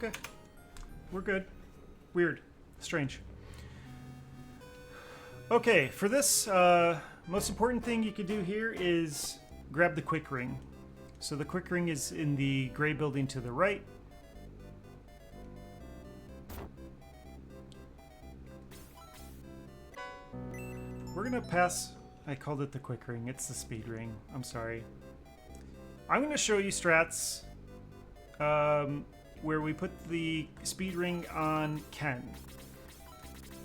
okay. We're good. Weird. Strange. Okay, for this, most important thing you could do here is grab the quick ring. So the quick ring is in the gray building to the right. We're gonna pass, I called it the quick ring, it's the speed ring, I'm sorry. I'm gonna show you strats where we put the speed ring on Ken.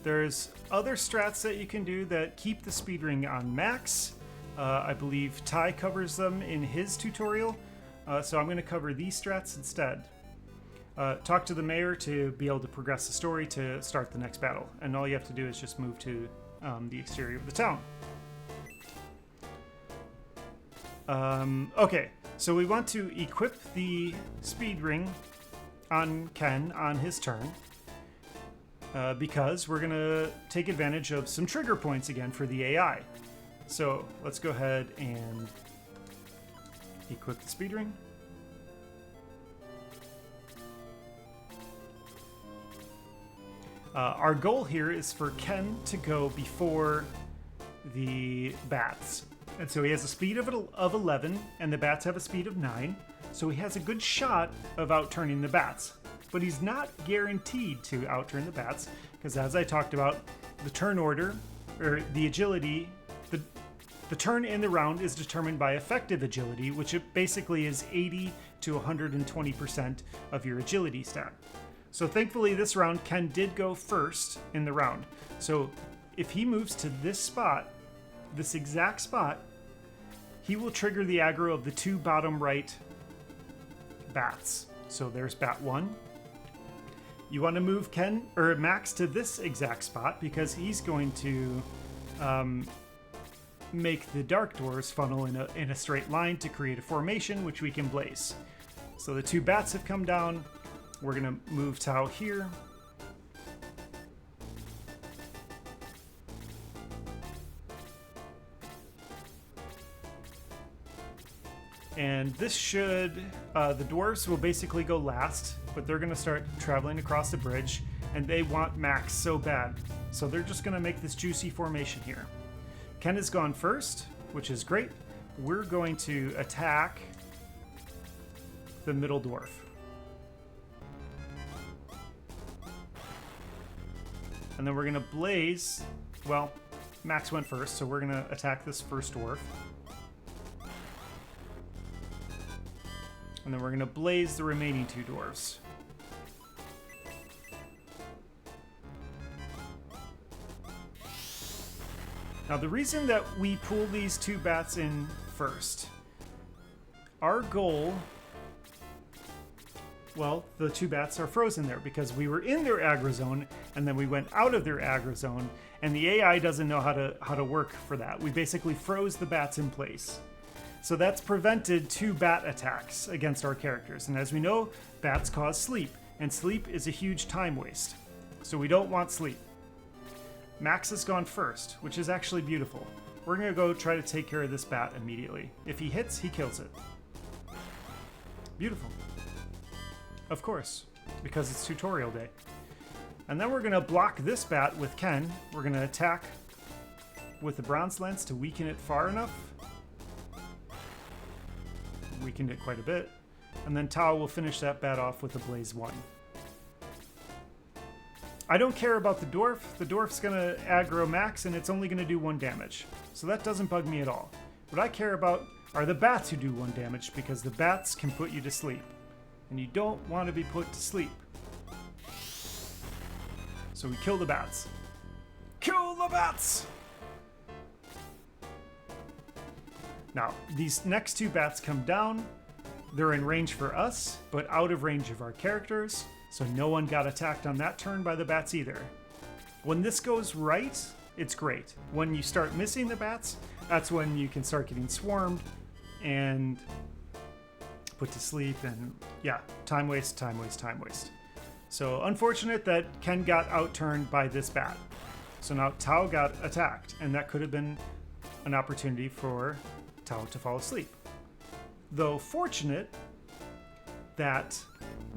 There's other strats that you can do that keep the speed ring on max. I believe Ty covers them in his tutorial, so I'm gonna cover these strats instead. Talk to the mayor to be able to progress the story to start the next battle, and all you have to do is just move to the exterior of the town. Okay, so we want to equip the speed ring on Ken on his turn because we're gonna take advantage of some trigger points again for the AI. So let's go ahead and equip the speed ring. Our goal here is for Ken to go before the bats. And so he has a speed of 11, and the bats have a speed of 9. So he has a good shot of outturning the bats. But he's not guaranteed to outturn the bats, because as I talked about, the turn order, or the agility, the turn in the round is determined by effective agility, which it basically is 80 to 120% of your agility stat. So thankfully this round, Ken did go first in the round. So if he moves to this spot, this exact spot, he will trigger the aggro of the two bottom right bats. So there's bat 1. You want to move Ken or Max to this exact spot because he's going to make the dark dwarves funnel in a straight line to create a formation which we can blaze. So the two bats have come down. We're gonna move Tau here. And this should, the dwarves will basically go last, but they're gonna start traveling across the bridge, and they want Max so bad. So they're just gonna make this juicy formation here. Ken has gone first, which is great. We're going to attack the middle dwarf. And then we're gonna blaze, well, Max went first, so we're gonna attack this first dwarf. And then we're gonna blaze the remaining two dwarves. Now the reason that we pull these two bats in first, our goal, well, the two bats are frozen there because we were in their aggro zone and then we went out of their aggro zone, and the AI doesn't know how to work for that. We basically froze the bats in place. So that's prevented two bat attacks against our characters. And as we know, bats cause sleep, and sleep is a huge time waste. So we don't want sleep. Max has gone first, which is actually beautiful. We're gonna go try to take care of this bat immediately. If he hits, he kills it. Beautiful. Of course, because it's tutorial day. And then we're gonna block this bat with Ken. We're gonna attack with the bronze lance to weaken it far enough. Weakened it quite a bit. And then Tao will finish that bat off with a blaze 1. I don't care about the dwarf. The dwarf's gonna aggro Max and it's only gonna do 1 damage. So that doesn't bug me at all. What I care about are the bats who do 1 damage, because the bats can put you to sleep. And you don't want to be put to sleep. So we kill the bats. Kill the bats! Now, these next two bats come down. They're in range for us, but out of range of our characters. So no one got attacked on that turn by the bats either. When this goes right, it's great. When you start missing the bats, that's when you can start getting swarmed and put to sleep, and yeah, time waste, time waste, time waste. So unfortunate that Ken got outturned by this bat. So now Tao got attacked, and that could have been an opportunity for Tao to fall asleep. Though fortunate that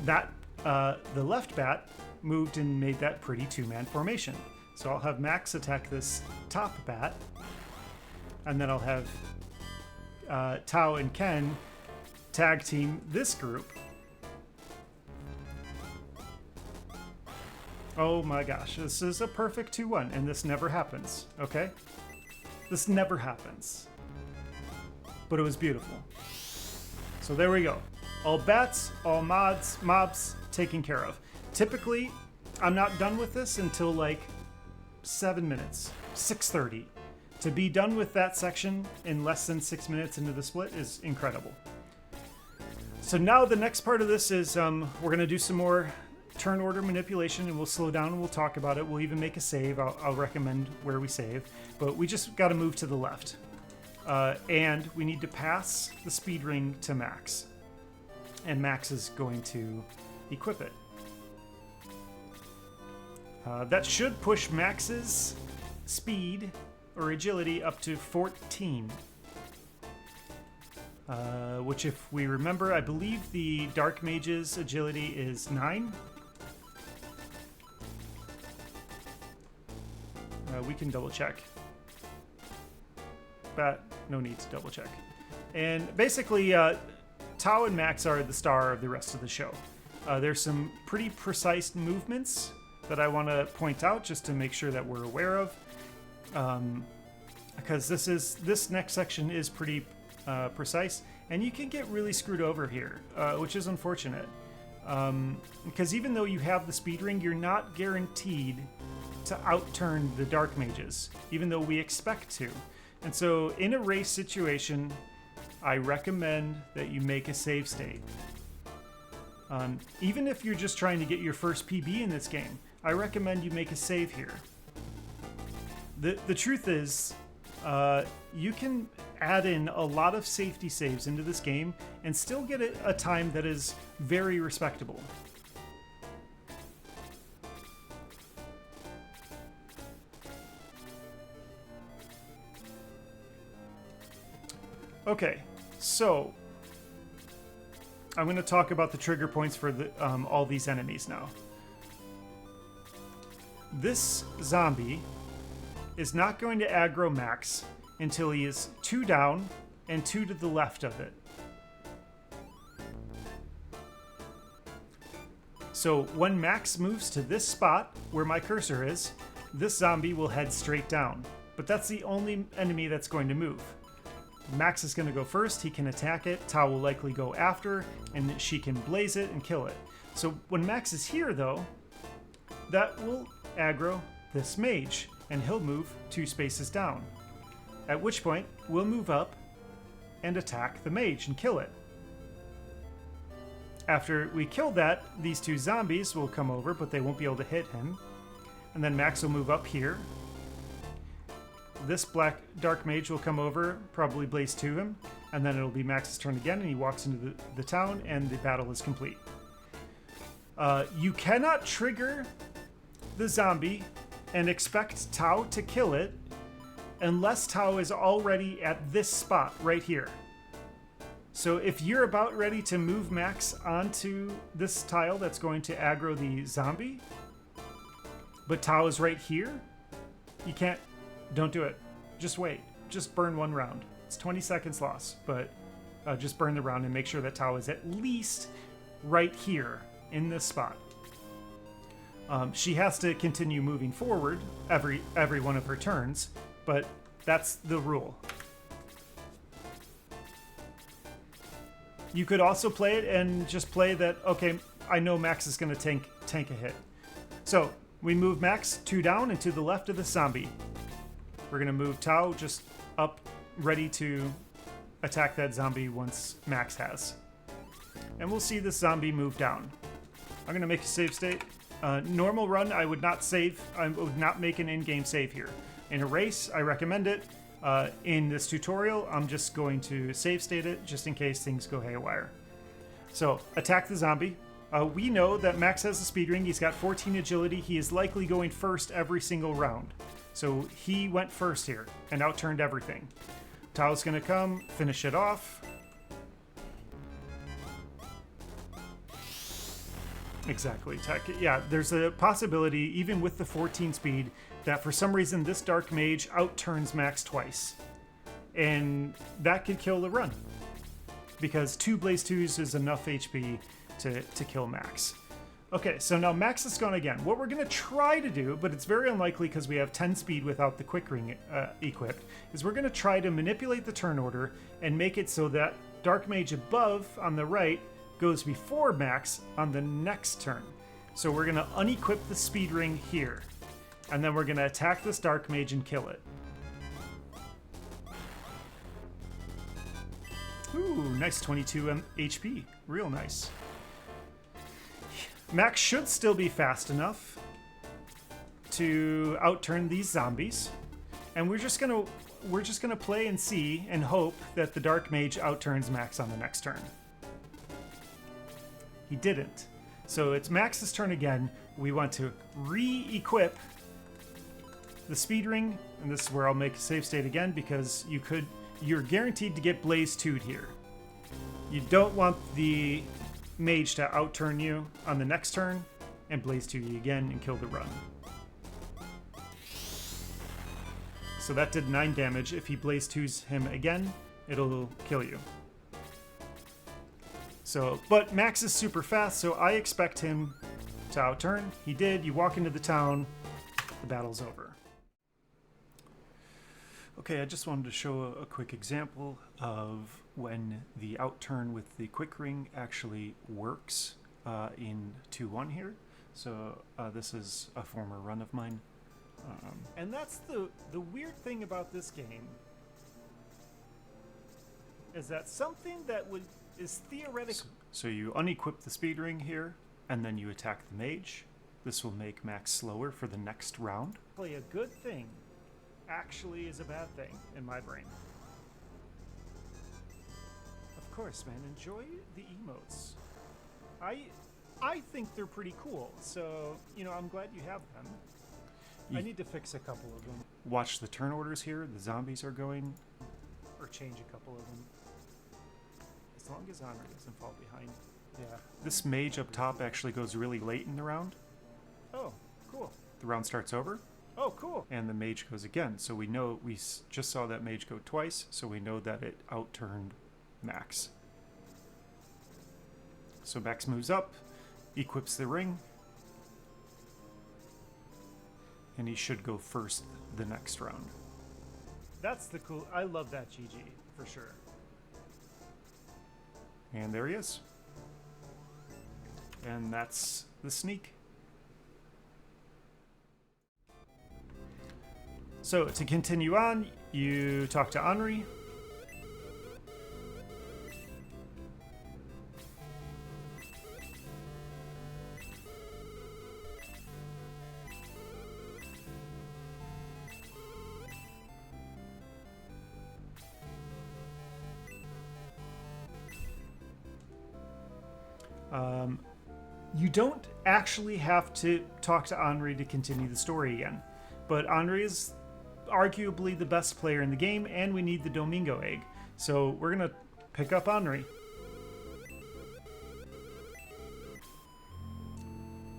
that the left bat moved and made that pretty two-man formation. So I'll have Max attack this top bat, and then I'll have Tao and Ken tag team this group. Oh my gosh, this is a perfect 2-1, and this never happens, okay? This never happens. But it was beautiful. So there we go. All bats, all mobs taken care of. Typically, I'm not done with this until like 7 minutes, 6:30. To be done with that section in less than 6 minutes into the split is incredible. So now the next part of this is we're gonna do some more turn order manipulation, and we'll slow down and we'll talk about it. We'll even make a save. I'll recommend where we save, but we just got to move to the left. And we need to pass the speed ring to Max. And Max is going to equip it. That should push Max's speed or agility up to 14. Which, if we remember, I believe the Dark Mage's agility is 9. We can double check. But no need to double check. And basically, Tao and Max are the star of the rest of the show. There's some pretty precise movements that I want to point out just to make sure that we're aware of. Because this next section is pretty precise, and you can get really screwed over here, which is unfortunate. Because even though you have the speed ring, you're not guaranteed to outturn the Dark Mages, even though we expect to. And so in a race situation, I recommend that you make a save state. Even if you're just trying to get your first PB in this game, I recommend you make a save here. The truth is, you can add in a lot of safety saves into this game and still get a time that is very respectable. Okay, so I'm going to talk about the trigger points for all these enemies now. This zombie is not going to aggro Max until he is 2 down and 2 to the left of it. So when Max moves to this spot where my cursor is, this zombie will head straight down. But that's the only enemy that's going to move. Max is going to go first, he can attack it, Tao will likely go after, and she can blaze it and kill it. So when Max is here though, that will aggro this mage, and he'll move 2 spaces down. At which point, we'll move up and attack the mage and kill it. After we kill that, these 2 zombies will come over, but they won't be able to hit him. And then Max will move up here. This black dark mage will come over, probably blaze to him, and then it'll be Max's turn again, and he walks into the town, and the battle is complete. You cannot trigger the zombie and expect Tao to kill it unless Tao is already at this spot right here. So if you're about ready to move Max onto this tile that's going to aggro the zombie, but Tao is right here, you can't. Don't do it. Just wait. Just burn 1 round. It's 20 seconds loss, but just burn the round and make sure that Tao is at least right here in this spot. She has to continue moving forward every one of her turns, but that's the rule. You could also play it and just play that, okay, I know Max is going to tank a hit. So we move Max 2 down and to the left of the zombie. We're going to move Tao just up, ready to attack that zombie once Max has. And we'll see this zombie move down. I'm going to make a save state. Normal run, I would not save. I would not make an in-game save here. In a race, I recommend it. In this tutorial, I'm just going to save state it just in case things go haywire. So, attack the zombie. We know that Max has the speed ring. He's got 14 agility. He is likely going first every single round. So he went first here and outturned everything. Tao's going to come, finish it off. Exactly, Tech. Yeah, there's a possibility, even with the 14 speed, that for some reason this Dark Mage outturns Max twice. And that could kill the run. Because 2 Blaze 2s is enough HP to kill Max. Okay, so now Max is gone again. What we're going to try to do, but it's very unlikely because we have 10 speed without the Quick Ring equipped, is we're going to try to manipulate the turn order and make it so that Dark Mage above on the right goes before Max on the next turn. So we're going to unequip the speed ring here, and then we're going to attack this Dark Mage and kill it. Ooh, nice 22 HP. Real nice. Max should still be fast enough to outturn these zombies, and we're just gonna play and see and hope that the Dark Mage outturns Max on the next turn. He didn't, so it's Max's turn again. We want to re-equip the speed ring, and this is where I'll make a save state again because you're guaranteed to get Blaze 2'd here. You don't want the Mage to outturn you on the next turn and Blaze 2 you again and kill the run. So that did 9 damage. If he Blaze 2s him again, it'll kill you. So, but Max is super fast, so I expect him to outturn. He did. You walk into the town, the battle's over. Okay, I just wanted to show a quick example of when the outturn with the Quick Ring actually works in 2-1 here. So this is a former run of mine. And that's the weird thing about this game, is that something that is theoretical. So you unequip the speed ring here, and then you attack the mage. This will make Max slower for the next round. Play a good thing actually is a bad thing in my brain. Of course, man, enjoy the emotes. I think they're pretty cool, so, you know, I'm glad you have them. I need to fix a couple of them. Watch the turn orders here. The zombies are going. Or change a couple of them. As long as Honor doesn't fall behind. Yeah. This mage up top actually goes really late in the round. Oh, cool. The round starts over. Oh, cool. And the mage goes again. So we know, we just saw that mage go twice, so we know that it outturned Max. So Max moves up, equips the ring, and he should go first the next round. That's the cool, I love that GG, for sure. And there he is. And that's the sneak. So to continue on, you talk to Henri. You don't actually have to talk to Henri to continue the story again, but Henri is arguably the best player in the game, and we need the Domingo egg. So we're gonna pick up Henri.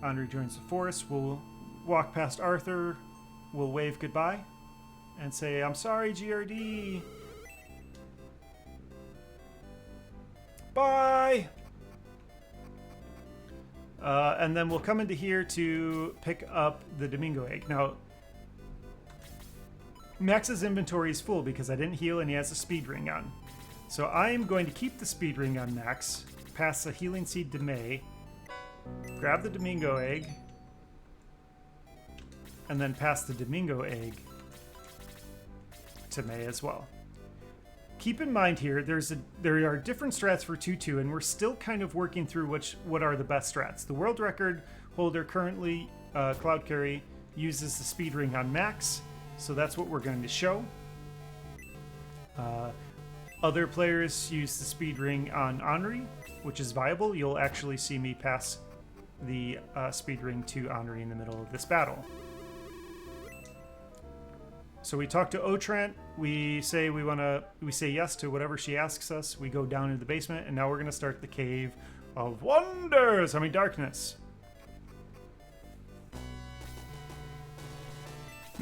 Henri joins the forest. We'll walk past Arthur. We'll wave goodbye and say, "I'm sorry, GRD. Bye." And then we'll come into here to pick up the Domingo egg. Now, Max's inventory is full because I didn't heal and he has a speed ring on. So I am going to keep the speed ring on Max, pass the healing seed to May, grab the Domingo egg, and then pass the Domingo egg to May as well. Keep in mind here, there are different strats for 2-2, and we're still kind of working through what are the best strats. The world record holder currently, CloudCarry, uses the speed ring on Max, so that's what we're going to show. Other players use the speed ring on Henri, which is viable. You'll actually see me pass the speed ring to Henri in the middle of this battle. So we talk to Otrant, we say yes to whatever she asks us, we go down into the basement, and now we're going to start the Cave of Wonders, darkness.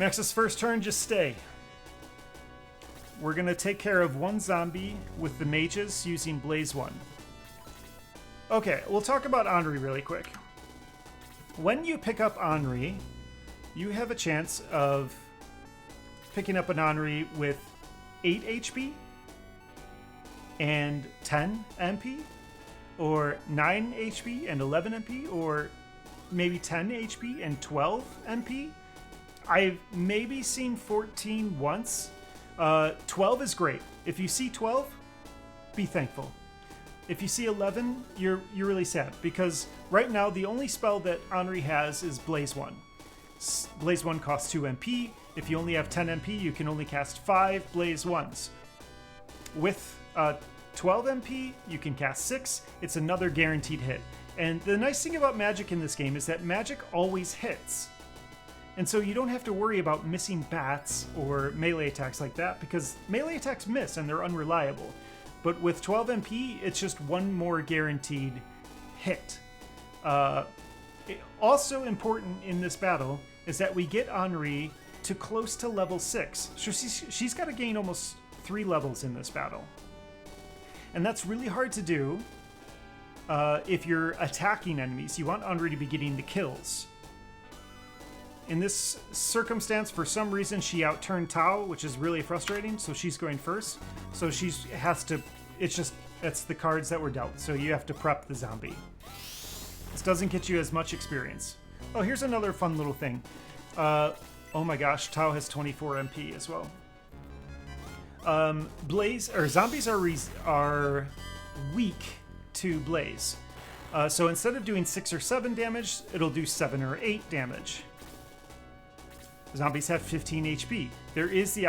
Max's first turn, just stay. We're gonna take care of one zombie with the mages using Blaze 1. Okay, we'll talk about Henri really quick. When you pick up Henri, you have a chance of picking up an Henri with 8 HP and 10 MP, or 9 HP and 11 MP, or maybe 10 HP and 12 MP. I've maybe seen 14 once. 12 is great. If you see 12, be thankful. If you see 11, you're really sad, because right now the only spell that Henri has is Blaze 1. Blaze 1 costs 2 MP. If you only have 10 MP, you can only cast 5 Blaze 1s. With 12 MP, you can cast 6. It's another guaranteed hit. And the nice thing about magic in this game is that magic always hits. And so you don't have to worry about missing bats or melee attacks like that, because melee attacks miss and they're unreliable. But with 12 MP, it's just one more guaranteed hit. Also important in this battle is that we get Henri to close to level 6. So she's got to gain almost 3 levels in this battle. And that's really hard to do if you're attacking enemies. You want Henri to be getting the kills. In this circumstance, for some reason, she outturned Tao, which is really frustrating, so she's going first. So she has to, it's the cards that were dealt, so you have to prep the zombie. This doesn't get you as much experience. Oh, here's another fun little thing. Oh my gosh, Tao has 24 MP as well. Zombies are weak to Blaze. So instead of doing 6 or 7 damage, it'll do 7 or 8 damage. Zombies have 15 HP. There is the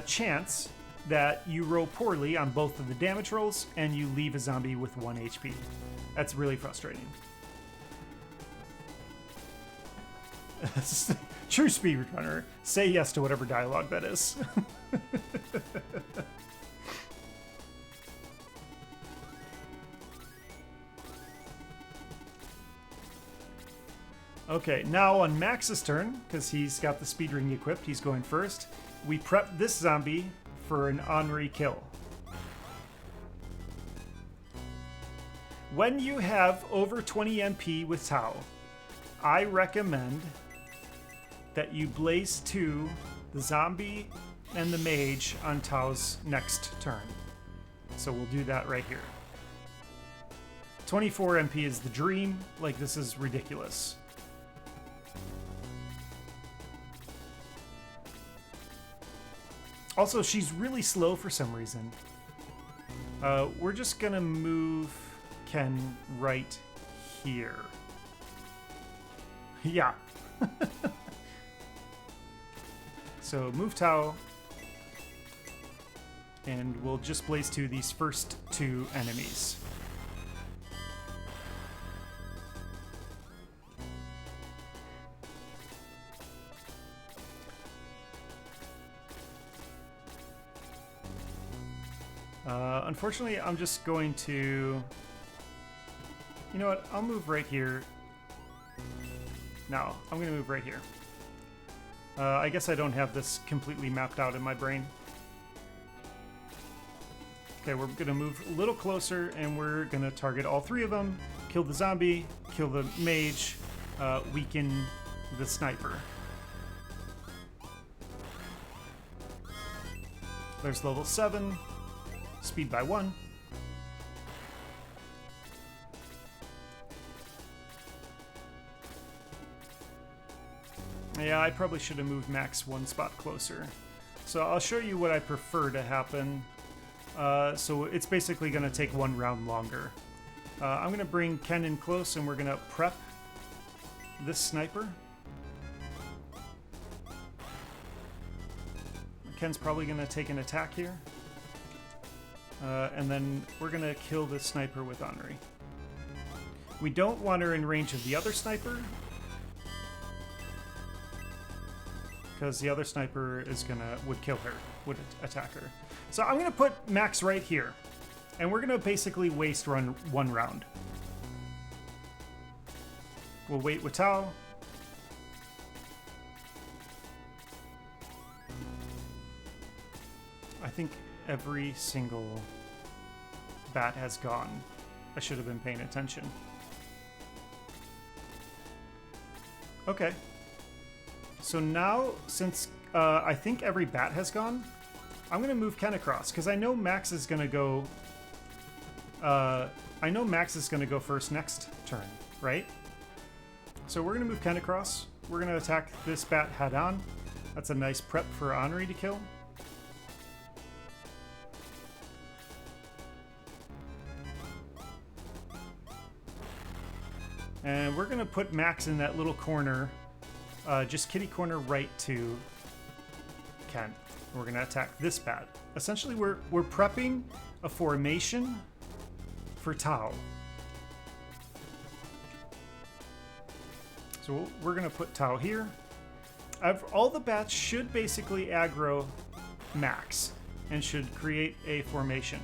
chance that you roll poorly on both of the damage rolls and you leave a zombie with 1 HP. That's really frustrating. True speedrunner. Say yes to whatever dialogue that is. Okay, now on Max's turn, because he's got the speed ring equipped, he's going first. We prep this zombie for an Henri kill. When you have over 20 MP with Tao, I recommend that you Blaze 2 the zombie and the mage on Tao's next turn. So we'll do that right here. 24 MP is the dream. Like, this is ridiculous. Also, she's really slow for some reason. We're just gonna move Ken right here. Yeah. So move Tao, and we'll just Blaze to these first 2 enemies. Unfortunately, I'm just going to... You know what? I'll move right here. No, I'm going to move right here. I guess I don't have this completely mapped out in my brain. Okay, we're going to move a little closer, and we're going to target all 3 of them. Kill the zombie, kill the mage, weaken the sniper. There's level 7. Speed by 1. Yeah, I probably should have moved Max 1 spot closer. So I'll show you what I prefer to happen. So it's basically going to take 1 round longer. I'm going to bring Ken in close, and we're going to prep this sniper. Ken's probably going to take an attack here. And then we're going to kill this sniper with Henri. We don't want her in range of the other sniper, because the other sniper would kill her, would attack her. So I'm going to put Max right here, and we're going to basically waste run 1 round. We'll wait with Tao. think every single bat has gone. I should have been paying attention. Okay. So now, since I think every bat has gone, I'm going to move Ken across, because I know Max is going to go... I know Max is going to go first next turn, right? So we're going to move Ken across. We're going to attack this bat head on. That's a nice prep for Henri to kill. And we're going to put Max in that little corner, just kitty corner right to Ken. We're going to attack this bat. Essentially, we're prepping a formation for Tau. So we're going to put Tau here. All the bats should basically aggro Max and should create a formation.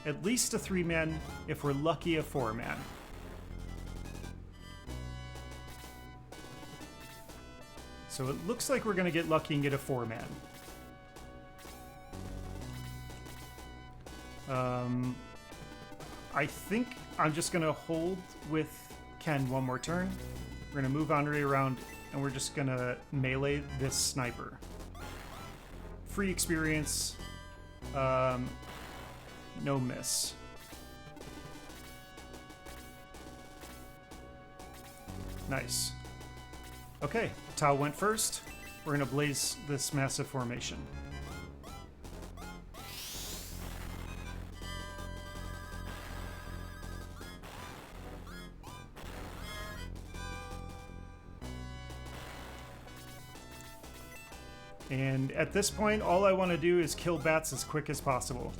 At least a 3-man, if we're lucky, a 4-man. So it looks like we're going to get lucky and get a 4-man. I think I'm just going to hold with Ken one more turn. We're going to move Henri around, and we're just going to melee this sniper. Free experience. No miss. Nice. Okay, Tau went first. We're going to blaze this massive formation. And at this point, all I want to do is kill bats as quick as possible.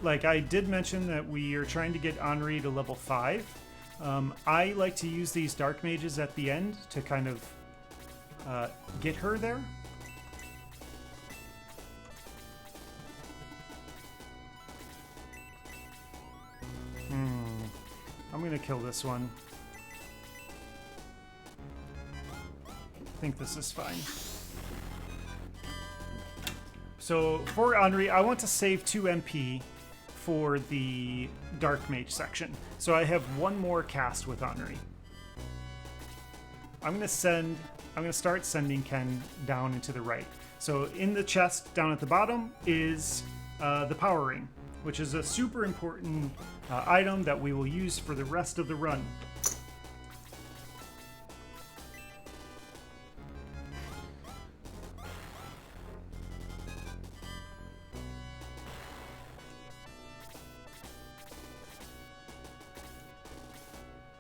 I did mention that we are trying to get Henri to level 5. I like to use these dark mages at the end to kind of get her there. I'm gonna kill this one. I think this is fine. So for Henri, I want to save 2 MP for the Dark Mage section. So I have one more cast with Henri. I'm gonna start sending Ken down into the right. So in the chest down at the bottom is the power ring, which is a super important item that we will use for the rest of the run.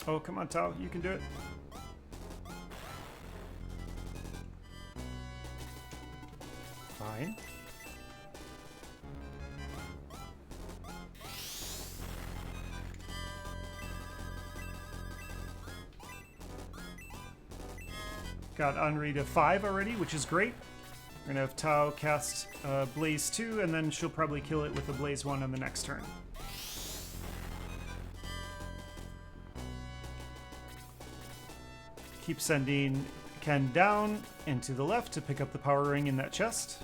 Oh, come on, Tau, you can do it. Fine. Got Henri to 5 already, which is great. We're gonna have Tau cast Blaze 2, and then she'll probably kill it with a Blaze 1 on the next turn. Keep sending Ken down and to the left to pick up the power ring in that chest.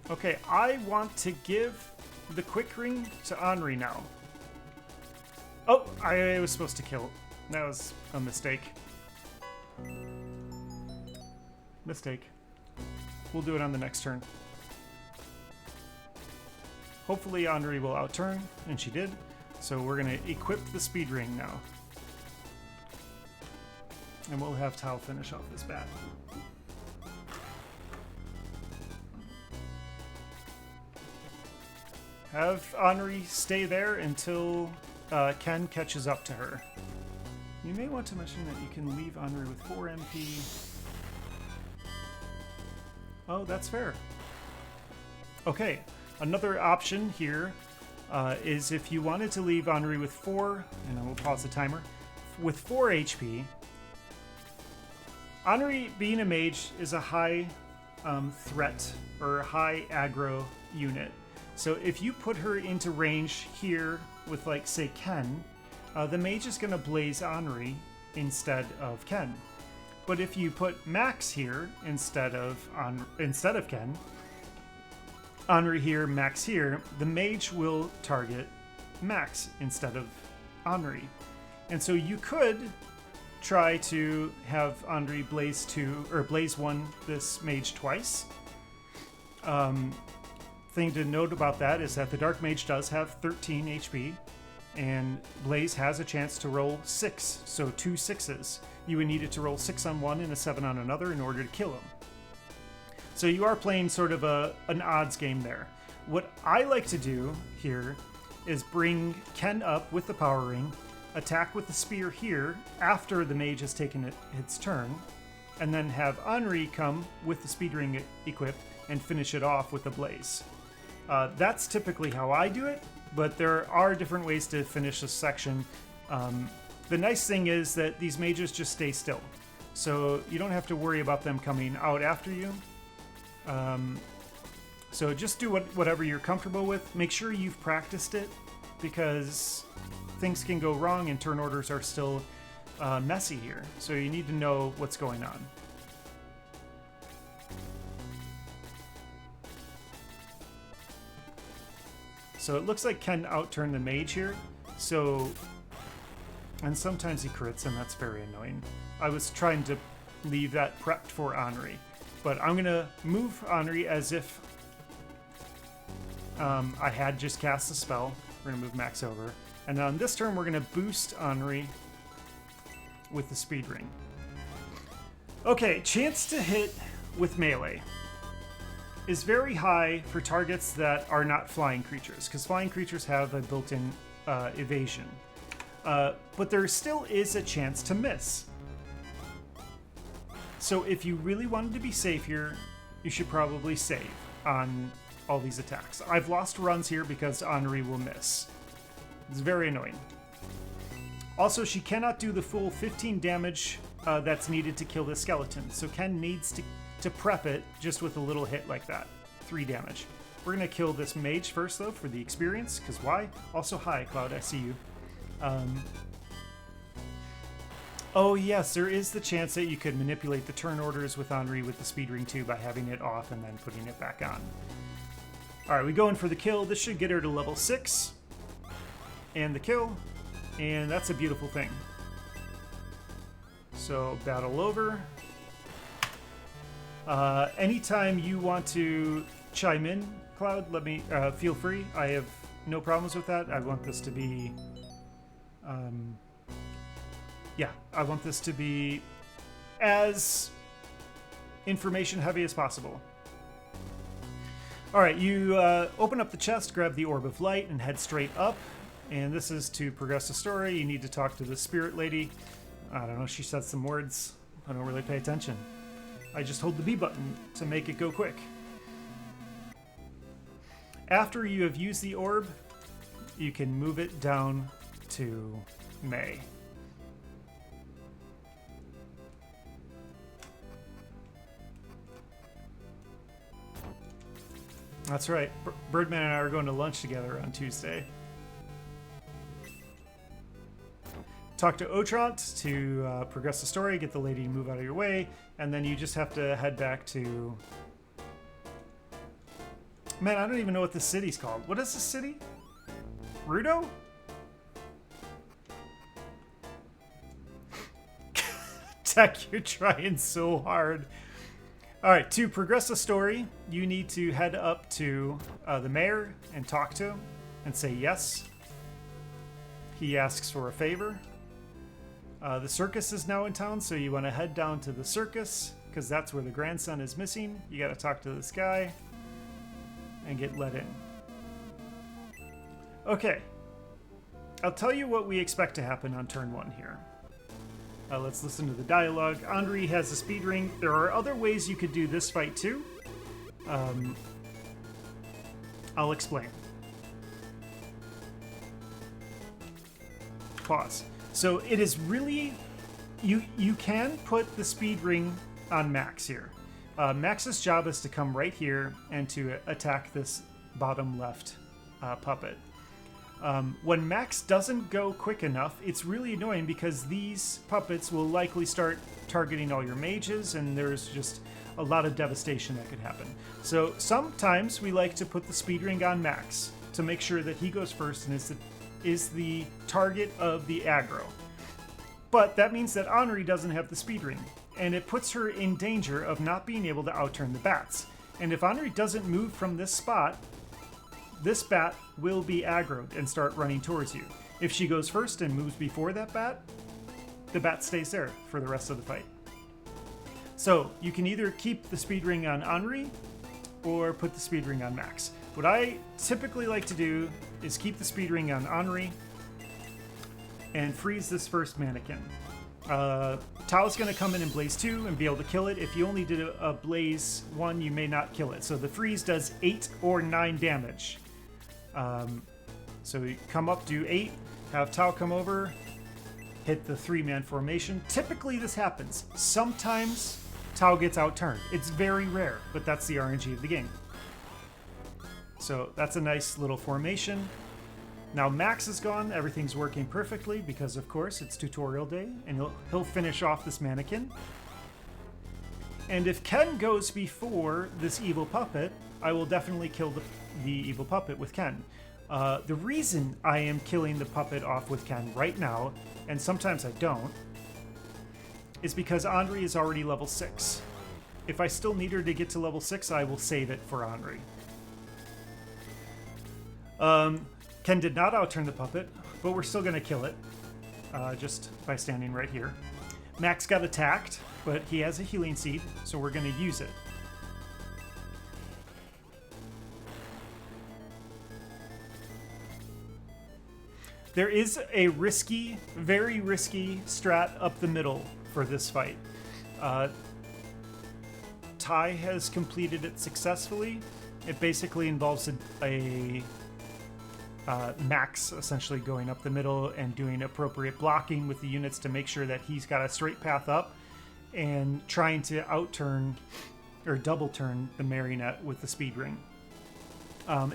Okay, I want to give the quick ring to Henri now. Oh, I was supposed to kill. That was a mistake. Mistake. We'll do it on the next turn. Hopefully Henri will outturn, and she did. So we're going to equip the speed ring now. And we'll have Tau finish off this bat. Have Henri stay there until Ken catches up to her. You may want to mention that you can leave Henri with 4 MP. Oh, that's fair. Okay. Another option here is if you wanted to leave Henri with 4, and I will pause the timer, with 4 HP. Henri, being a mage, is a high threat or high aggro unit. So if you put her into range here with, like, say, Ken, the mage is going to blaze Henri instead of Ken. But if you put Max here instead of Ken, Henri here, Max here, the mage will target Max instead of Henri. And so you could try to have Henri blaze 2 or blaze 1 this mage twice. Thing to note about that is that the Dark Mage does have 13 HP, and Blaze has a chance to roll 6, so 2 6s. You would need it to roll 6 on one and a 7 on another in order to kill him. So you are playing sort of an odds game there. What I like to do here is bring Ken up with the Power Ring, attack with the Spear here after the Mage has taken its turn, and then have Henri come with the Speed Ring equipped and finish it off with the Blaze. That's typically how I do it, but there are different ways to finish this section. The nice thing is that these mages just stay still, so you don't have to worry about them coming out after you. So just do whatever you're comfortable with. Make sure you've practiced it, because things can go wrong and turn orders are still messy here, so you need to know what's going on. So it looks like Ken outturned the mage here, and sometimes he crits, and that's very annoying. I was trying to leave that prepped for Henri, but I'm gonna move Henri as if I had just cast the spell. We're gonna move Max over, and on this turn we're gonna boost Henri with the Speed Ring. Okay, chance to hit with melee is very high for targets that are not flying creatures, because flying creatures have a built-in evasion. But there still is a chance to miss. So if you really wanted to be safe here, you should probably save on all these attacks. I've lost runs here because Henri will miss. It's very annoying. Also, she cannot do the full 15 damage that's needed to kill the skeleton, so Ken needs to prep it just with a little hit like that. 3 damage. We're gonna kill this mage first though for the experience, because why? Also, hi Cloud, I see you. Oh yes, there is the chance that you could manipulate the turn orders with Henri with the Speed Ring too by having it off and then putting it back on. Alright, we go in for the kill. This should get her to level 6. And the kill. And that's a beautiful thing. So, battle over. Anytime you want to chime in, Cloud, let me feel free. I have no problems with that. I want this to be, I want this to be as information heavy as possible. All right, you open up the chest, grab the Orb of Light, and head straight up. And this is to progress the story. You need to talk to the Spirit Lady. I don't know. She said some words. I don't really pay attention. I just hold the B button to make it go quick. After you have used the orb, you can move it down to May. That's right. Birdman and I are going to lunch together on Tuesday. Talk to Otrant to progress the story, get the lady to move out of your way, and then you just have to head back to... Man, I don't even know what this city's called. What is this city? Rudo? Tech, you're trying so hard. Alright, to progress the story, you need to head up to the mayor and talk to him and say yes. He asks for a favor. The circus is now in town, so you want to head down to the circus, because that's where the grandson is missing. You got to talk to this guy and get let in. Okay. I'll tell you what we expect to happen on turn 1 here. Let's listen to the dialogue. Henri has a speed ring. There are other ways you could do this fight too. I'll explain. Pause. So it is really, you can put the speed ring on Max here. Max's job is to come right here and to attack this bottom left puppet. When Max doesn't go quick enough, it's really annoying because these puppets will likely start targeting all your mages, and there's just a lot of devastation that could happen. So sometimes we like to put the speed ring on Max to make sure that he goes first and is the target of the aggro. But that means that Henri doesn't have the speed ring, and it puts her in danger of not being able to outturn the bats. And if Henri doesn't move from this spot, this bat will be aggroed and start running towards you. If she goes first and moves before that bat, the bat stays there for the rest of the fight. So you can either keep the speed ring on Henri or put the speed ring on Max. What I typically like to do is keep the speed ring on Henri and freeze this first mannequin. Tao's going to come in and Blaze 2 and be able to kill it. If you only did a Blaze 1, you may not kill it. So the freeze does 8 or 9 damage. So you come up, do 8, have Tao come over, hit the 3-man formation. Typically this happens. Sometimes Tao gets outturned. It's very rare, but that's the RNG of the game. So that's a nice little formation. Now Max is gone, everything's working perfectly because of course it's tutorial day, and he'll finish off this mannequin. And if Ken goes before this evil puppet, I will definitely kill the evil puppet with Ken. The reason I am killing the puppet off with Ken right now, and sometimes I don't, is because Henri is already level 6. If I still need her to get to level 6, I will save it for Henri. Ken did not outturn the puppet, but we're still going to kill it, just by standing right here. Max got attacked, but he has a healing seed, so we're going to use it. There is a risky, very risky strat up the middle for this fight. Tai has completed it successfully. It basically involves a Max essentially going up the middle and doing appropriate blocking with the units to make sure that he's got a straight path up, and trying to outturn or double turn the marionette with the speed ring.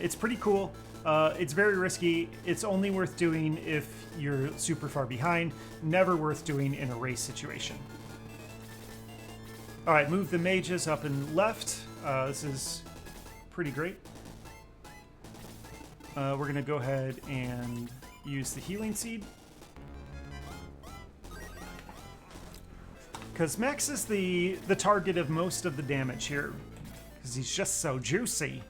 It's pretty cool. It's very risky. It's only worth doing if you're super far behind. Never worth doing in a race situation. All right, move the mages up and left. This is pretty great. We're going to go ahead and use the healing seed. Because Max is the target of most of the damage here. Because he's just so juicy.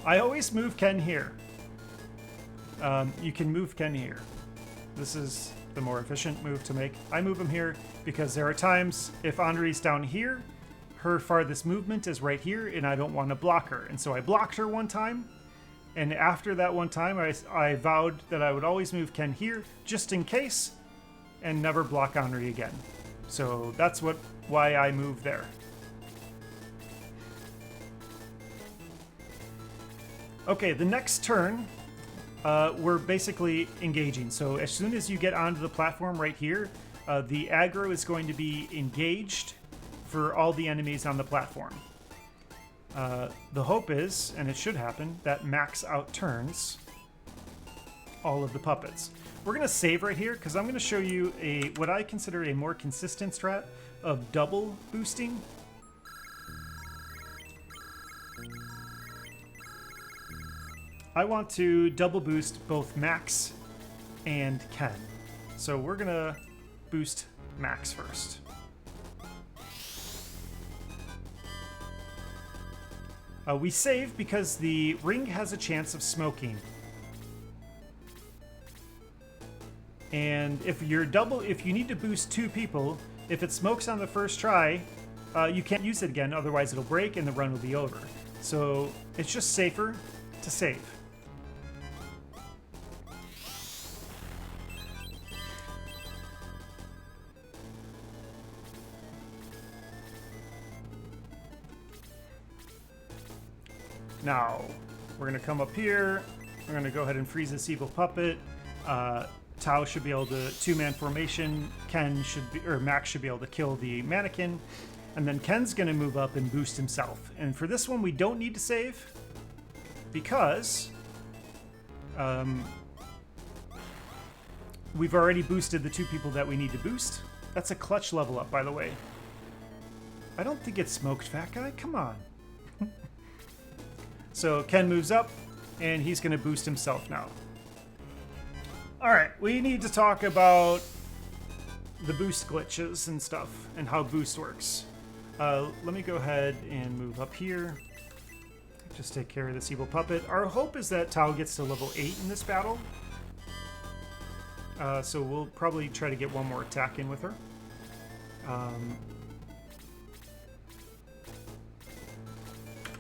I always move Ken here. You can move Ken here. This is the more efficient move to make. I move him here because there are times if Henri's down here, her farthest movement is right here, and I don't want to block her. And so I blocked her one time, and after that one time, I vowed that I would always move Ken here, just in case, and never block Henri again. So that's why I moved there. Okay, the next turn, we're basically engaging. So as soon as you get onto the platform right here, the aggro is going to be engaged for all the enemies on the platform. The hope is, and it should happen, that Max outturns all of the puppets. We're going to save right here because I'm going to show you what I consider a more consistent strat of double boosting. I want to double boost both Max and Ken. So we're going to boost Max first. We save because the ring has a chance of smoking. And if you need to boost 2 people, if it smokes on the first try, you can't use it again, otherwise it'll break and the run will be over. So it's just safer to save. Now, we're going to come up here. We're going to go ahead and freeze this evil puppet. Tao should be able to 2-man formation. Max should be able to kill the mannequin. And then Ken's going to move up and boost himself. And for this one, we don't need to save because we've already boosted the 2 people that we need to boost. That's a clutch level up, by the way. I don't think it's smoked, fat guy. Come on. So Ken moves up, and he's going to boost himself now. All right, we need to talk about the boost glitches and stuff and how boost works. Let me go ahead and move up here. Just take care of this evil puppet. Our hope is that Tao gets to level 8 in this battle. So we'll probably try to get one more attack in with her.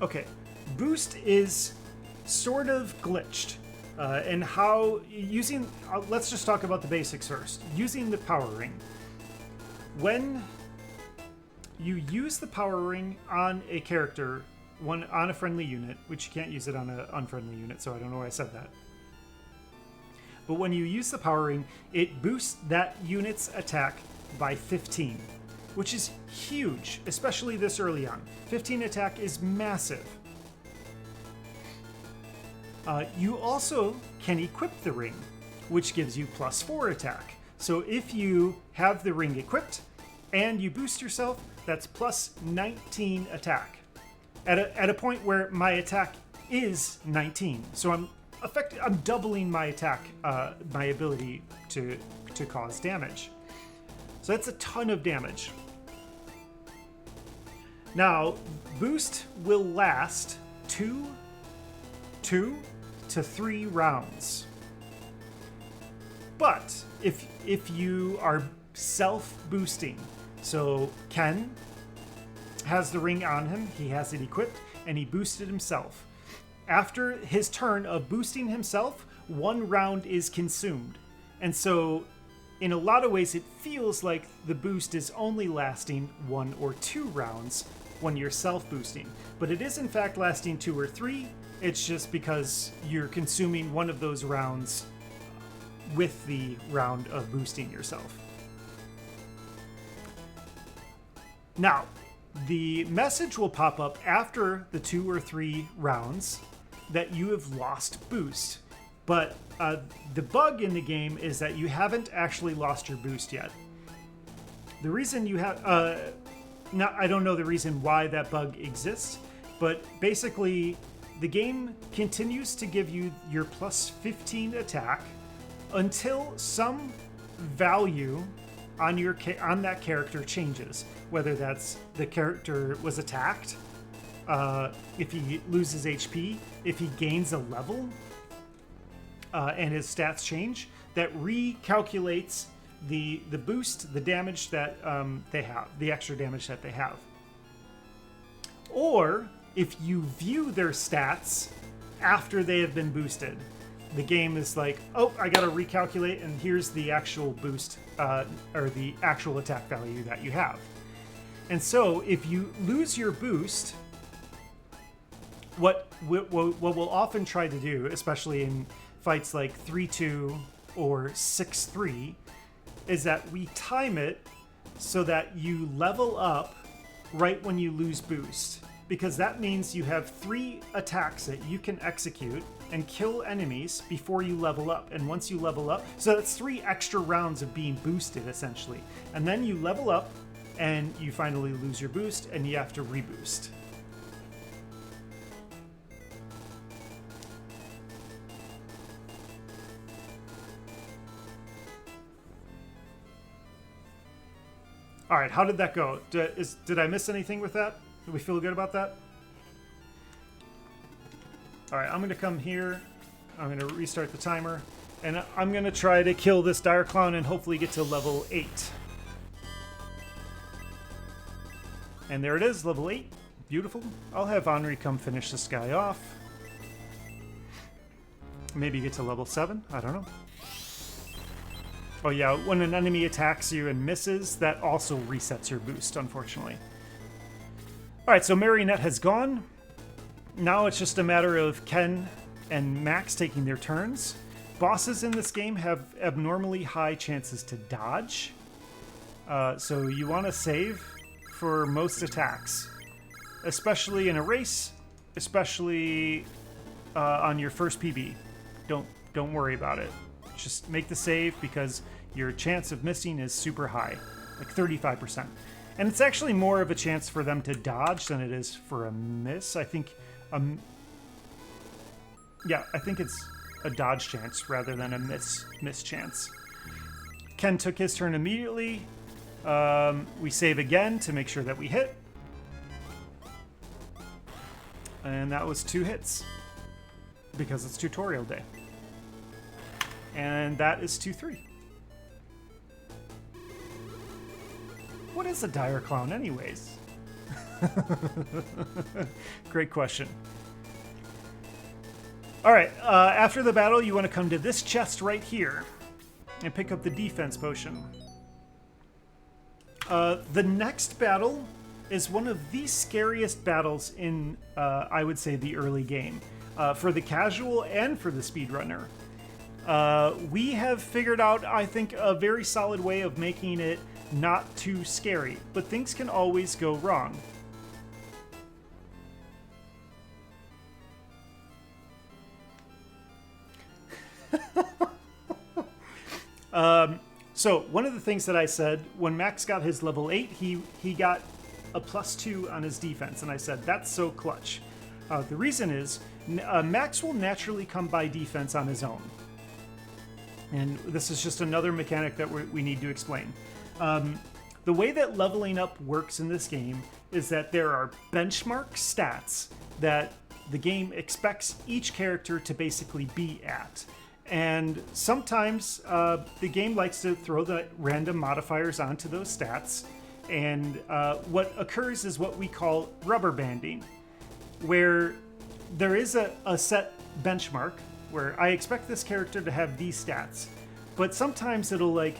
Okay, boost is sort of glitched. And how using, let's just talk about the basics first. Using the power ring. When you use the power ring on a character, on a friendly unit, which you can't use it on an unfriendly unit, so I don't know why I said that. But when you use the power ring, it boosts that unit's attack by 15, which is huge, especially this early on. 15 attack is massive. You also can equip the ring, which gives you +4 attack. So if you have the ring equipped and you boost yourself, that's +19 attack. At a point where my attack is 19, so I'm doubling my attack, my ability to cause damage. So that's a ton of damage. Now, boost will last 2 to 3 rounds. But if you are self-boosting, so Ken has the ring on him, he has it equipped, and he boosted himself. After his turn of boosting himself, 1 round is consumed. And so, in a lot of ways, it feels like the boost is only lasting 1 or 2 rounds when you're self-boosting. But it is in fact lasting 2 or 3. It's just because you're consuming one of those rounds with the round of boosting yourself. Now, the message will pop up after the 2 or 3 rounds that you have lost boost. But the bug in the game is that you haven't actually lost your boost yet. The reason you have... I don't know the reason why that bug exists, but basically the game continues to give you your +15 attack until some value on that character changes. Whether that's the character was attacked, if he loses HP, if he gains a level, and his stats change, that recalculates the boost, the damage that they have, the extra damage that they have. Or if you view their stats after they have been boosted, the game is like, oh, I gotta recalculate, and here's the actual boost, or the actual attack value that you have. And so if you lose your boost, what we'll often try to do, especially in fights like 3-2 or 6-3, is that we time it so that you level up right when you lose boost. Because that means you have 3 attacks that you can execute and kill enemies before you level up. And once you level up, so that's 3 extra rounds of being boosted, essentially. And then you level up, and you finally lose your boost, and you have to reboost. All right, how did that go? Did I miss anything with that? Do we feel good about that? All right, I'm going to come here. I'm going to restart the timer. And I'm going to try to kill this Dire Clown and hopefully get to level 8. And there it is, level 8. Beautiful. I'll have Henri come finish this guy off. Maybe get to level 7. I don't know. Oh yeah, when an enemy attacks you and misses, that also resets your boost, unfortunately. Alright, so Marionette has gone. Now it's just a matter of Ken and Max taking their turns. Bosses in this game have abnormally high chances to dodge. So you want to save for most attacks, especially in a race, especially on your first PB. Don't worry about it. Just make the save because your chance of missing is super high, like 35%. And it's actually more of a chance for them to dodge than it is for a miss. I think, yeah, I think it's a dodge chance rather than a miss chance. Ken took his turn immediately. We save again to make sure that we hit. And that was 2 hits because it's tutorial day. And that is 2-3. What is a dire clown anyways? Great question. All right, after the battle, you want to come to this chest right here and pick up the defense potion. The next battle is one of the scariest battles in, I would say, the early game. For the casual and for the speedrunner. We have figured out, I think, a very solid way of making it not too scary, but things can always go wrong. So one of the things that I said, when Max got his level 8, he got a +2 on his defense, and I said, that's so clutch. The reason is, Max will naturally come by defense on his own. And this is just another mechanic that we need to explain. The way that leveling up works in this game is that there are benchmark stats that the game expects each character to basically be at. And sometimes the game likes to throw the random modifiers onto those stats. And what occurs is what we call rubber banding, where there is a set benchmark where I expect this character to have these stats, but sometimes it'll like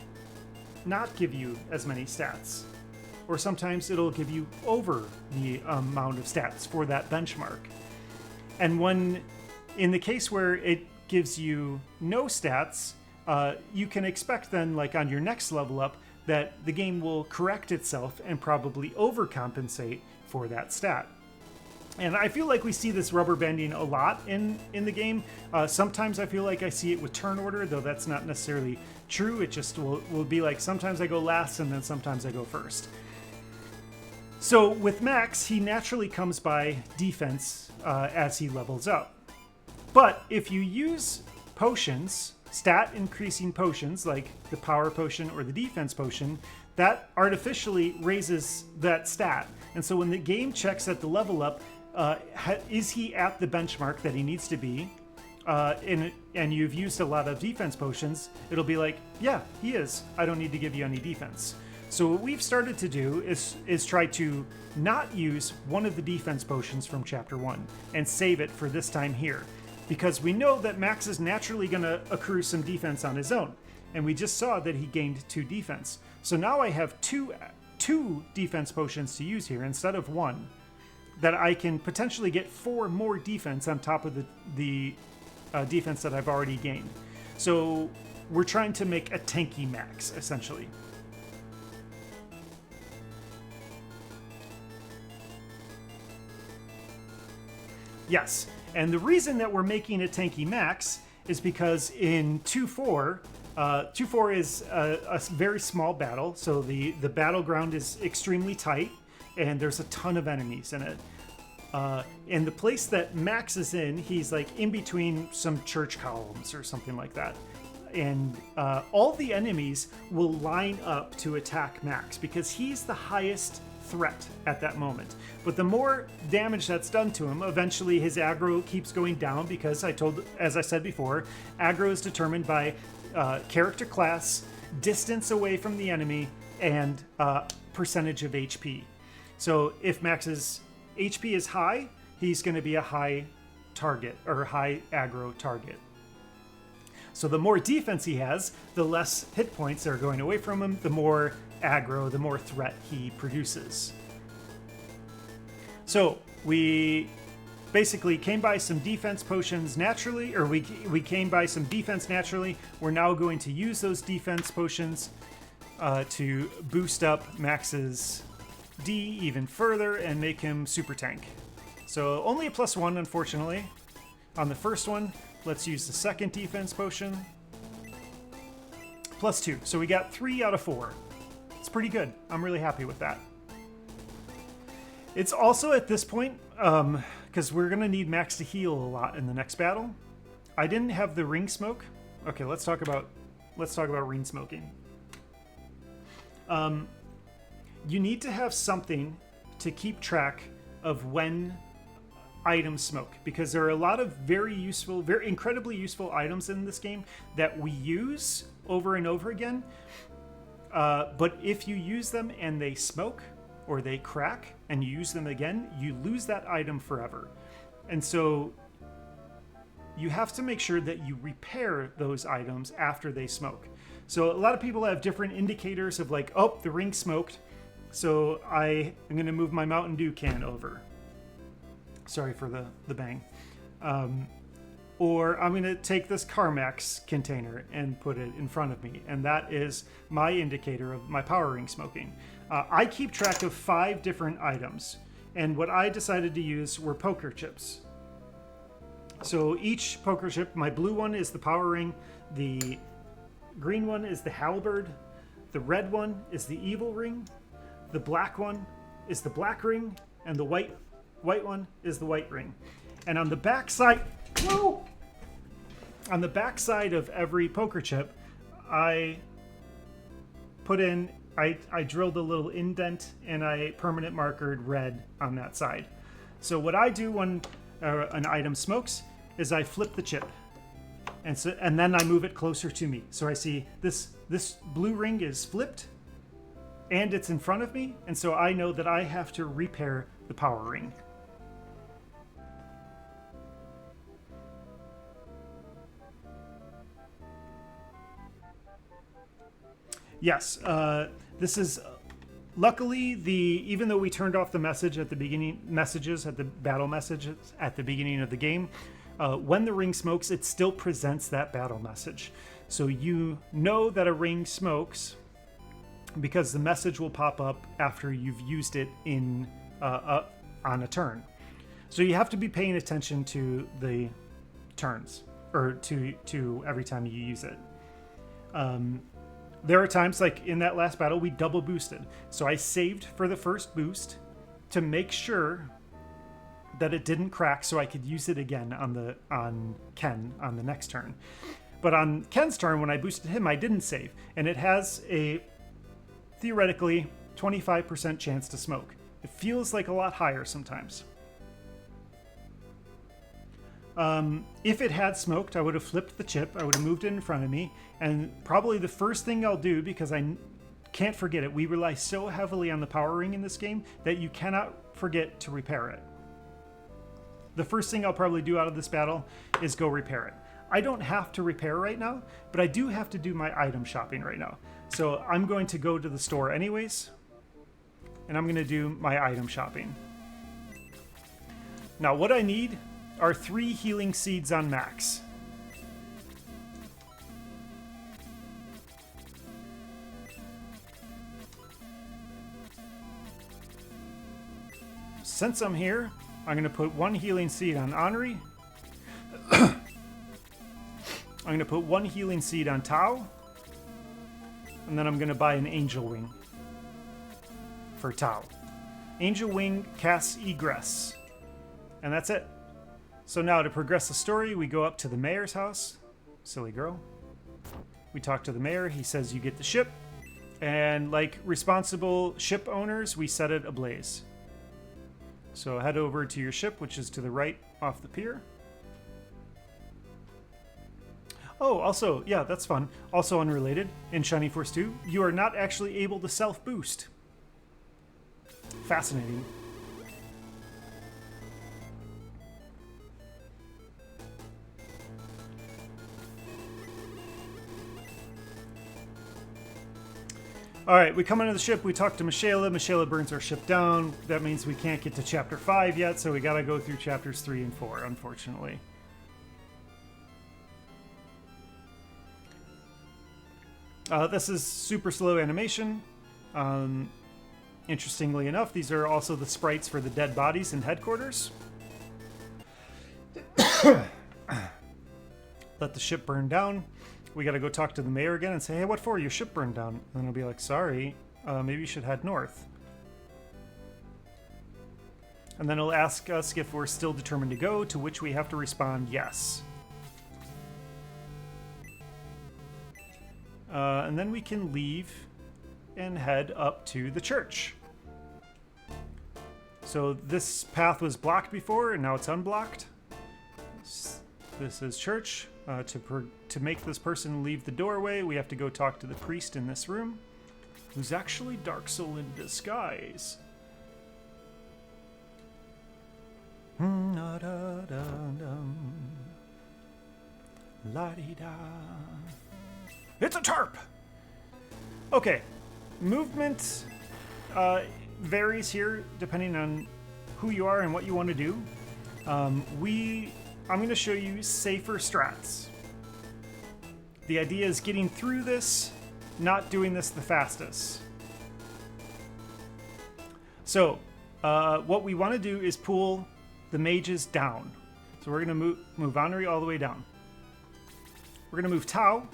not give you as many stats, or sometimes it'll give you over the amount of stats for that benchmark. And when, in the case where it gives you no stats, you can expect then, like on your next level up, that the game will correct itself and probably overcompensate for that stat. And I feel like we see this rubber banding a lot in the game. Sometimes I feel like I see it with turn order, though that's not necessarily true. It just will be like sometimes I go last and then sometimes I go first. So with Max, he naturally comes by defense as he levels up. But if you use potions, stat increasing potions like the power potion or the defense potion, that artificially raises that stat. And so when the game checks at the level up, is he at the benchmark that he needs to be, and you've used a lot of defense potions, it'll be like, yeah, he is. I don't need to give you any defense. So what we've started to do is try to not use one of the defense potions from Chapter 1 and save it for this time here. Because we know that Max is naturally going to accrue some defense on his own. And we just saw that he gained 2 defense. So now I have two defense potions to use here instead of 1. That I can potentially get 4 more defense on top of the defense that I've already gained. So we're trying to make a tanky Max, essentially. Yes, and the reason that we're making a tanky Max is because in 2-4, 2-4 is a very small battle, so the battleground is extremely tight, and there's a ton of enemies in it. And the place that Max is in, he's like in between some church columns or something like that. And all the enemies will line up to attack Max because he's the highest threat at that moment. But the more damage that's done to him, eventually his aggro keeps going down because as I said before, aggro is determined by character class, distance away from the enemy, and percentage of HP. So if Max's HP is high, he's going to be a high target or high aggro target. So the more defense he has, the less hit points are going away from him, the more aggro, the more threat he produces. So we basically came by some defense potions naturally, or we came by some defense naturally. We're now going to use those defense potions to boost up Max's D even further and make him super tank. So only a +1, unfortunately. On the first one, let's use the second defense potion. +2, so we got 3 out of 4. It's pretty good. I'm really happy with that. It's also at this point, because we're gonna need Max to heal a lot in the next battle. I didn't have the ring smoke. Okay, let's talk about ring smoking. You need to have something to keep track of when items smoke, because there are a lot of very useful, very incredibly useful items in this game that we use over and over again. But if you use them and they smoke or they crack and you use them again, you lose that item forever. And so you have to make sure that you repair those items after they smoke. So a lot of people have different indicators of like, oh, the ring smoked, so I am going to move my Mountain Dew can over. Sorry for the bang. Or I'm going to take this Carmax container and put it in front of me, and that is my indicator of my power ring smoking. I keep track of 5 different items, and what I decided to use were poker chips. So each poker chip, my blue one is the power ring, the green one is the halberd, the red one is the evil ring, the black one is the black ring, and the white one is the white ring. And on the back side, whoa! On the back side of every poker chip, I drilled a little indent and I permanent markered red on that side. So what I do when an item smokes is I flip the chip, and then I move it closer to me. So I see this blue ring is flipped, and it's in front of me, and so I know that I have to repair the power ring. Yes, this is luckily even though we turned off the messages at the battle messages at the beginning of the game, when the ring smokes, it still presents that battle message. So you know that a ring smokes because the message will pop up after you've used it on a turn. So you have to be paying attention to the turns, or to every time you use it. There are times, like in that last battle, we double boosted. So I saved for the first boost to make sure that it didn't crack so I could use it again on Ken on the next turn. But on Ken's turn, when I boosted him, I didn't save. And it has a, theoretically, 25% chance to smoke. It feels like a lot higher sometimes. If it had smoked, I would have flipped the chip, I would have moved it in front of me, and probably the first thing I'll do, because I can't forget it, we rely so heavily on the power ring in this game that you cannot forget to repair it. The first thing I'll probably do out of this battle is go repair it. I don't have to repair right now, but I do have to do my item shopping right now. So I'm going to go to the store anyways, and I'm going to do my item shopping. Now what I need are 3 healing seeds on max. Since I'm here, I'm going to put 1 healing seed on Henri. I'm going to put 1 healing seed on Tao. And then I'm going to buy an Angel Wing for Tao. Angel Wing casts Egress. And that's it. So now to progress the story, we go up to the mayor's house. Silly girl. We talk to the mayor. He says you get the ship. And like responsible ship owners, we set it ablaze. So head over to your ship, which is to the right off the pier. Oh, also, yeah, that's fun. Also unrelated, in Shining Force 2, you are not actually able to self-boost. Fascinating. All right, we come into the ship, we talk to Michaela. Michaela burns our ship down. That means we can't get to Chapter 5 yet, so we gotta go through Chapters 3 and 4, unfortunately. This is super slow animation. Interestingly enough, these are also the sprites for the dead bodies in headquarters. Let the ship burn down. We gotta go talk to the mayor again and say, hey, what for? Your ship burned down. And then he'll be like, sorry, maybe you should head north. And then he'll ask us if we're still determined to go, to which we have to respond yes. And then we can leave and head up to the church. So this path was blocked before, and now it's unblocked. This is church. To make this person leave the doorway, we have to go talk to the priest in this room, who's actually Draciel in disguise. La-di-da. It's a tarp! Okay, movement varies here depending on who you are and what you want to do. I'm going to show you safer strats. The idea is getting through this, not doing this the fastest. So, what we want to do is pull the mages down. So we're going to move Honorary all the way down. We're going to move Tau.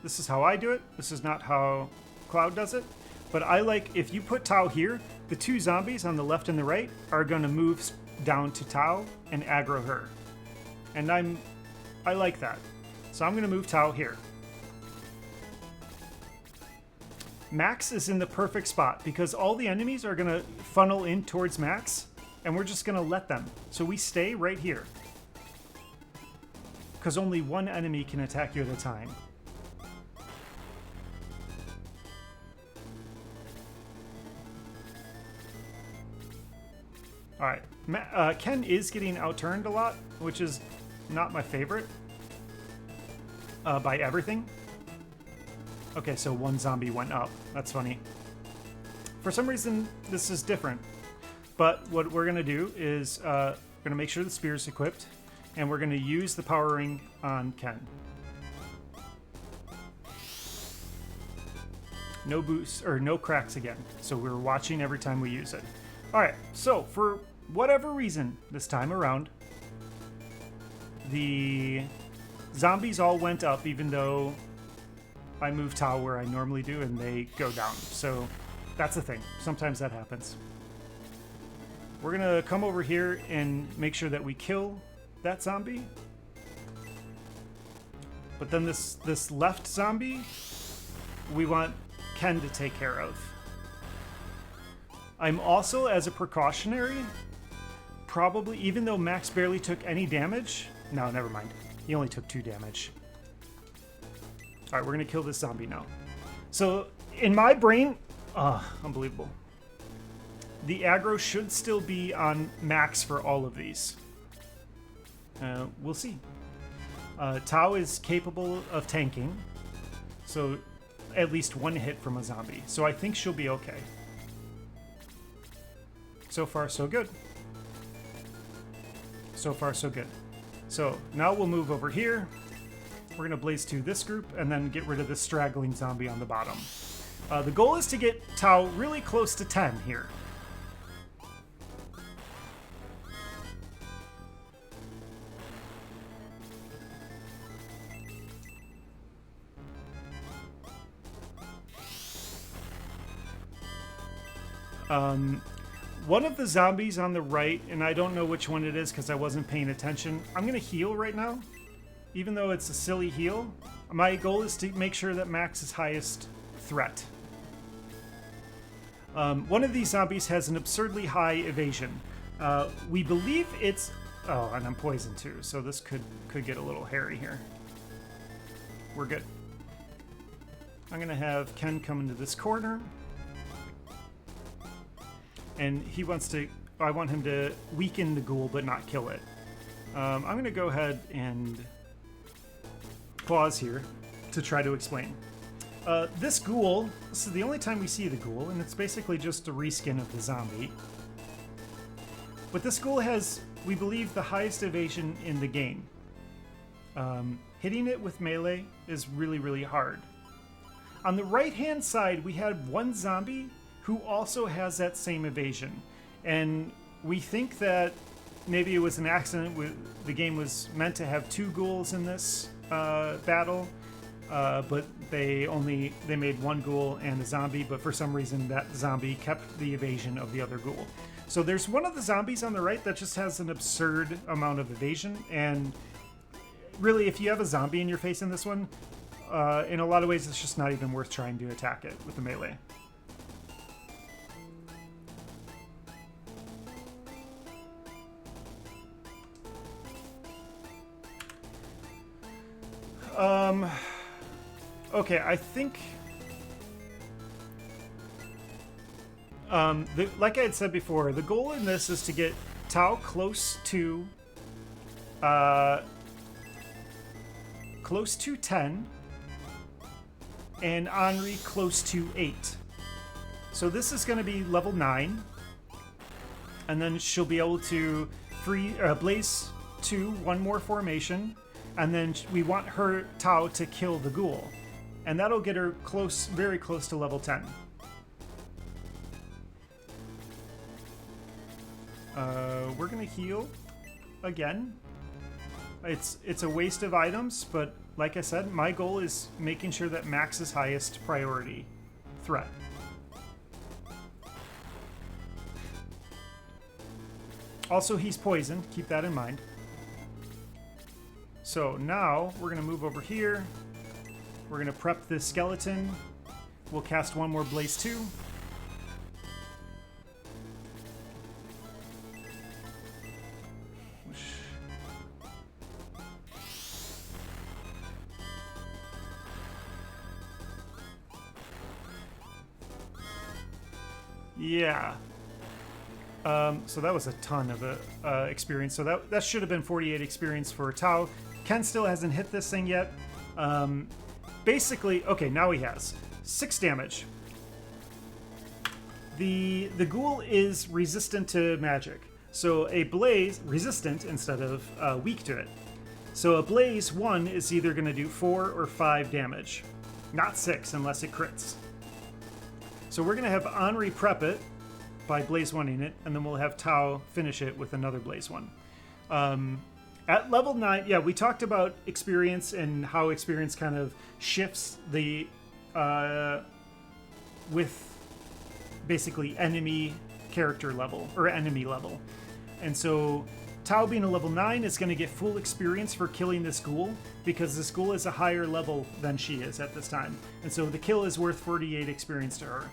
This is how I do it. This is not how Cloud does it. But I like, if you put Tau here, the two zombies on the left and the right are going to move down to Tau and aggro her. And I like that. So I'm going to move Tau here. Max is in the perfect spot because all the enemies are going to funnel in towards Max, and we're just going to let them. So we stay right here. Because only one enemy can attack you at a time. Alright, Ken is getting outturned a lot, which is not my favorite by everything. Okay, so one zombie went up. That's funny. For some reason, this is different. But what we're going to do is we're going to make sure the spear is equipped, and we're going to use the power ring on Ken. No boosts, or no cracks again. So we're watching every time we use it. Alright, so for whatever reason this time around, the zombies all went up even though I moved Tau where I normally do and they go down. So that's the thing. Sometimes that happens. We're going to come over here and make sure that we kill that zombie. But then this left zombie, we want Ken to take care of. I'm also, as a precautionary, probably, even though Max barely took any damage... No, never mind. He only took 2 damage. Alright, we're going to kill this zombie now. So, in my brain... unbelievable. The aggro should still be on Max for all of these. We'll see. Tau is capable of tanking. So, at least 1 hit from a zombie. So I think she'll be okay. So far, so good. So far, so good. So now we'll move over here. We're going to blaze to this group and then get rid of this straggling zombie on the bottom. The goal is to get Tau really close to 10 here. One of the zombies on the right, and I don't know which one it is because I wasn't paying attention. I'm going to heal right now, even though it's a silly heal. My goal is to make sure that Max is highest threat. One of these zombies has an absurdly high evasion. We believe it's... Oh, and I'm poisoned too, so this could get a little hairy here. We're good. I'm going to have Ken come into this corner. And he wants to... I want him to weaken the ghoul, but not kill it. I'm going to go ahead and pause here to try to explain. This ghoul... This is the only time we see the ghoul, and it's basically just a reskin of the zombie. But this ghoul has, we believe, the highest evasion in the game. Hitting it with melee is really, really hard. On the right-hand side, we had one zombie who also has that same evasion. And we think that maybe it was an accident. The game was meant to have 2 ghouls in this battle, but they made 1 ghoul and a zombie, but for some reason that zombie kept the evasion of the other ghoul. So there's one of the zombies on the right that just has an absurd amount of evasion, and really if you have a zombie in your face in this one, in a lot of ways it's just not even worth trying to attack it with the melee. Okay, I think like I had said before, the goal in this is to get Tao close to 10 and Henri close to 8. So this is going to be level 9, and then she'll be able to blaze 2, 1 more formation, and then we want her Tao to kill the ghoul, and that'll get her close, very close to level 10. We're gonna heal again. It's a waste of items, but like I said, my goal is making sure that Max is highest priority threat. Also, he's poisoned, keep that in mind. So now we're gonna move over here. We're gonna prep this skeleton. We'll cast 1 more Blaze 2. Yeah. So that was a ton of experience. So that should have been 48 experience for Tao. Ken still hasn't hit this thing yet. Basically, okay, now he has 6 damage. The ghoul is resistant to magic. So a blaze, resistant instead of weak to it. So a blaze 1 is either going to do 4 or 5 damage. Not 6 unless it crits. So we're going to have Henri prep it by Blaze 1ing it, and then we'll have Tao finish it with another Blaze 1. At level 9, yeah, we talked about experience and how experience kind of shifts the with basically enemy character level, or enemy level. And so Tao being a level 9 is going to get full experience for killing this ghoul, because this ghoul is a higher level than she is at this time. And so the kill is worth 48 experience to her.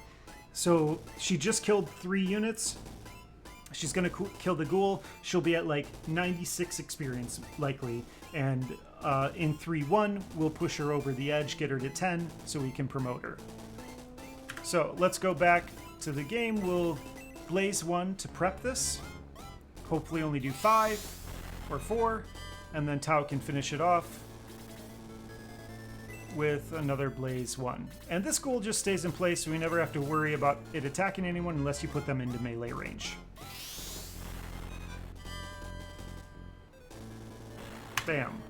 So she just killed 3 units. She's going to kill the ghoul. She'll be at like 96 experience likely. And in 3-1, we'll push her over the edge, get her to 10, so we can promote her. So let's go back to the game. We'll Blaze 1 to prep this. Hopefully only do 5 or 4. And then Tao can finish it off with another Blaze 1. And this ghoul just stays in place, so we never have to worry about it attacking anyone unless you put them into melee range. Bam.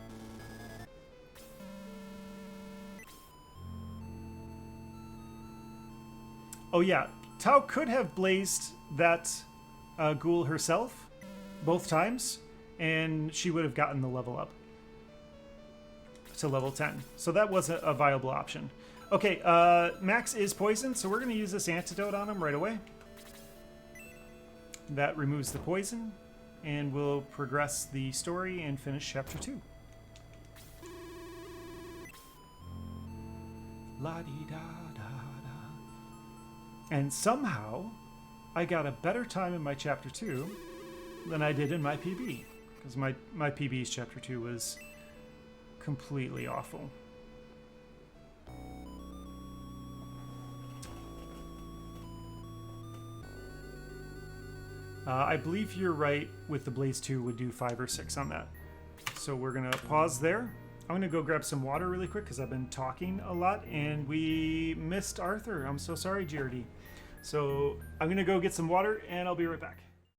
Oh yeah, Tao could have blazed that ghoul herself both times, and she would have gotten the level up to level 10. So that was a viable option. Okay, Max is poisoned, so we're going to use this antidote on him right away. That removes the poison, and we'll progress the story and finish chapter 2. La-dee-da-da-da. And somehow, I got a better time in my chapter 2 than I did in my PB, because my PB's chapter 2 was completely awful. I believe you're right with the Blaze 2 would do 5 or 6 on that. So we're going to pause there. I'm going to go grab some water really quick because I've been talking a lot and we missed Arthur. I'm so sorry, GRD. So I'm going to go get some water and I'll be right back.